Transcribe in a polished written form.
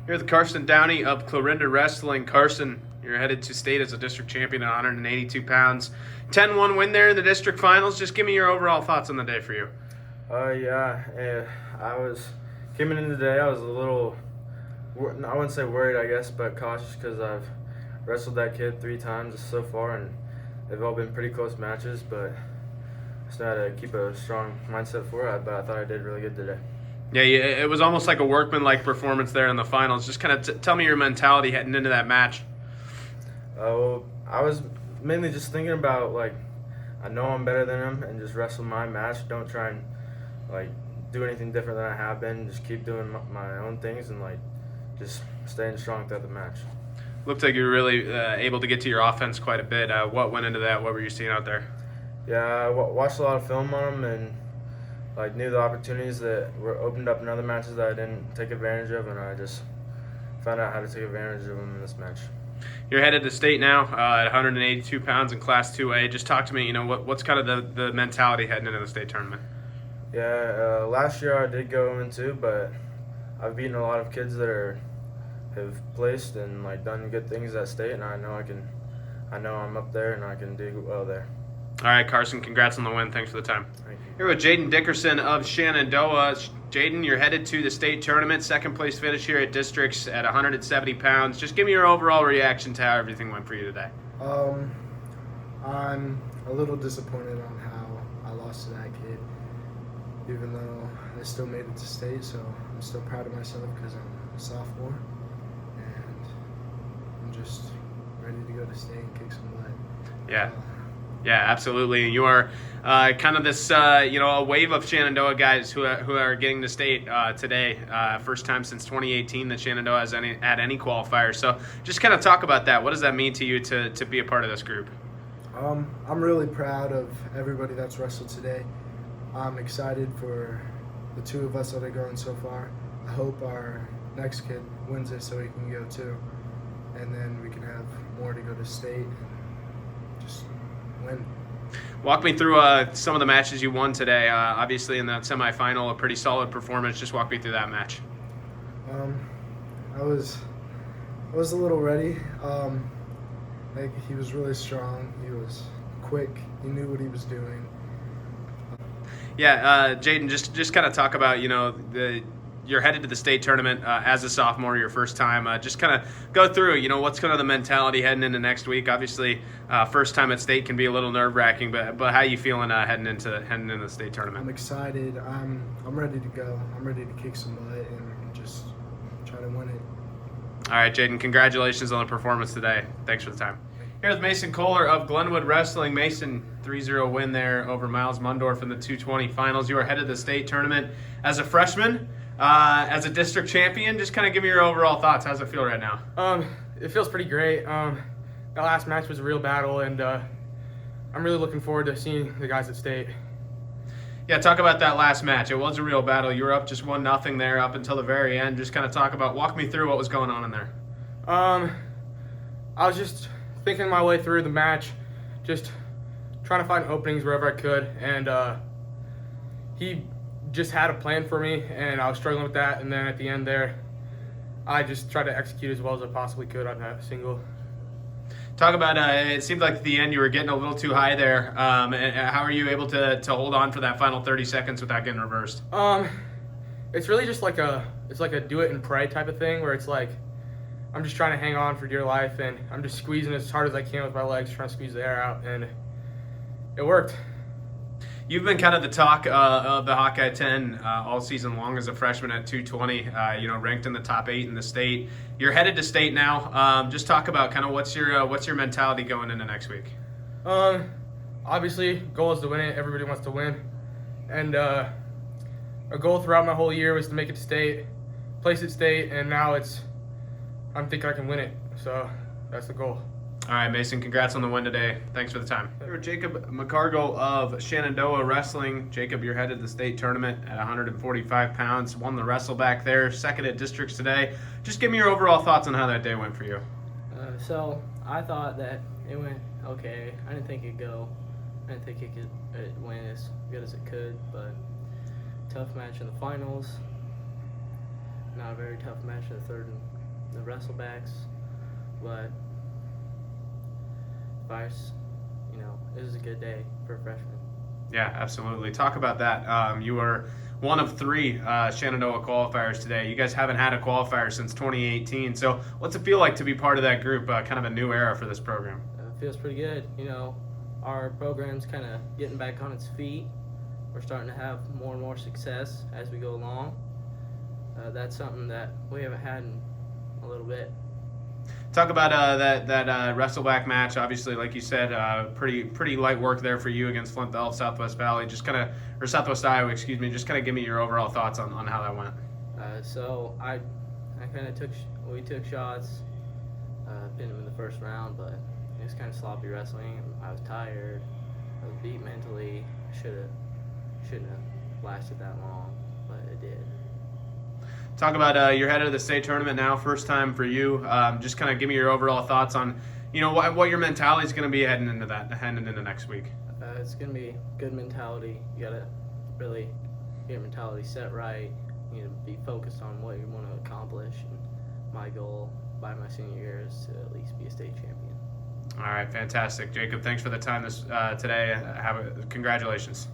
Here with Carson Downey of Clarinda Wrestling. Carson, you're headed to state as a district champion at 182 pounds. 10-1 win there in the district finals. Just give me your overall thoughts on the day for you. Coming in today, I was a little, I wouldn't say worried, I guess, but cautious because I've wrestled that kid 3 times so far, and they've all been pretty close matches, but just had to keep a strong mindset for it, but I thought I did really good today. Yeah, it was almost like a workman-like performance there in the finals. Just kind of tell me your mentality heading into that match. I was mainly just thinking about, I know I'm better than him, and just wrestle my match. Don't try and, do anything different than I have been. Just keep doing my own things and, just staying strong throughout the match. Looked like you were really able to get to your offense quite a bit. What went into that? What were you seeing out there? Yeah, I watched a lot of film on him and knew the opportunities that were opened up in other matches that I didn't take advantage of, and I just found out how to take advantage of them in this match. You're headed to state now at 182 pounds in Class 2A. Just talk to me. What's kind of the mentality heading into the state tournament? Yeah, last year I did go in too, but I've beaten a lot of kids that have placed and done good things at state, and I know I'm up there and I can do well there. All right, Carson, congrats on the win. Thanks for the time. Thank you. Here with Jaden Dickerson of Shenandoah. Jaden, you're headed to the state tournament, second place finish here at districts at 170 pounds. Just give me your overall reaction to how everything went for you today. I'm a little disappointed on how I lost to that kid, even though I still made it to state, so I'm still proud of myself because I'm a sophomore, and I'm just ready to go to state and kick some butt. Yeah, absolutely. And you are kind of this, a wave of Shenandoah guys who are getting to state today. First time since 2018 that Shenandoah has had any qualifiers. So just kind of talk about that. What does that mean to you to be a part of this group? I'm really proud of everybody that's wrestled today. I'm excited for the 2 of us that are going so far. I hope our next kid wins it so he can go too. And then we can have more to go to state and just win. Walk me through some of the matches you won today. Obviously in that semifinal, a pretty solid performance. Just walk me through that match. I was a little ready. He was really strong. He was quick. He knew what he was doing. Yeah, Jaden, just kind of talk about you're headed to the state tournament as a sophomore, your first time. Just kind of go through, what's kind of the mentality heading into next week. Obviously, first time at state can be a little nerve-wracking, but how you feeling heading into the state tournament? I'm excited. I'm ready to go. I'm ready to kick some butt and just try to win it. All right, Jaden, congratulations on the performance today. Thanks for the time. Here with Mason Kohler of Glenwood Wrestling. Mason, 3-0 win there over Miles Mundorf in the 220 finals. You are headed to the state tournament as a freshman. As a district champion, just kind of give me your overall thoughts. How's it feel right now? It feels pretty great. That last match was a real battle, and I'm really looking forward to seeing the guys at state. Yeah, talk about that last match. It was a real battle. You were up just 1-0 there up until the very end. Just kind of walk me through what was going on in there. I was just thinking my way through the match, just trying to find openings wherever I could, and he just had a plan for me, and I was struggling with that, and then at the end there, I just tried to execute as well as I possibly could on that single. Talk about, it seemed like at the end you were getting a little too high there. And how are you able to hold on for that final 30 seconds without getting reversed? It's really just like a do it and pray type of thing, where it's like I'm just trying to hang on for dear life, and I'm just squeezing as hard as I can with my legs, trying to squeeze the air out, and it worked. You've been kind of the talk of the Hawkeye 10 all season long as a freshman at 220, ranked in the top 8 in the state. You're headed to state now. Just talk about kind of what's your mentality going into next week? Obviously, goal is to win it. Everybody wants to win. And a goal throughout my whole year was to make it to state, place at state, and now I'm thinking I can win it. So that's the goal. All right, Mason, congrats on the win today. Thanks for the time. Here with Jacob McCargo of Shenandoah Wrestling. Jacob, you're headed to the state tournament at 145 pounds. Won the wrestle back there, second at districts today. Just give me your overall thoughts on how that day went for you. So I thought that it went okay. I didn't think it'd go. I didn't think it went as good as it could, but tough match in the finals. not a very tough match in the third and the wrestlebacks, but it was a good day for a freshman. Yeah, absolutely. Talk about that. You were one of 3 Shenandoah qualifiers today. You guys haven't had a qualifier since 2018. So what's it feel like to be part of that group, kind of a new era for this program? It feels pretty good. Our program's kind of getting back on its feet. We're starting to have more and more success as we go along. That's something that we haven't had in a little bit. Talk about that wrestleback match. Obviously, like you said, pretty light work there for you against Flint Elf, Southwest Valley. Or Southwest Iowa, excuse me. Just kind of give me your overall thoughts on how that went. So I kind of we took shots, pinned him in the first round, but it was kind of sloppy wrestling. I was tired. I was beat mentally. Shouldn't have lasted that long, but it did. Talk about you're headed to the state tournament now, first time for you. Just kind of give me your overall thoughts on, what your mentality is going to be heading into next week. It's going to be good mentality. You got to really get your mentality set right. You need to be focused on what you want to accomplish. And my goal by my senior year is to at least be a state champion. All right, fantastic. Jacob, thanks for the time today. Congratulations.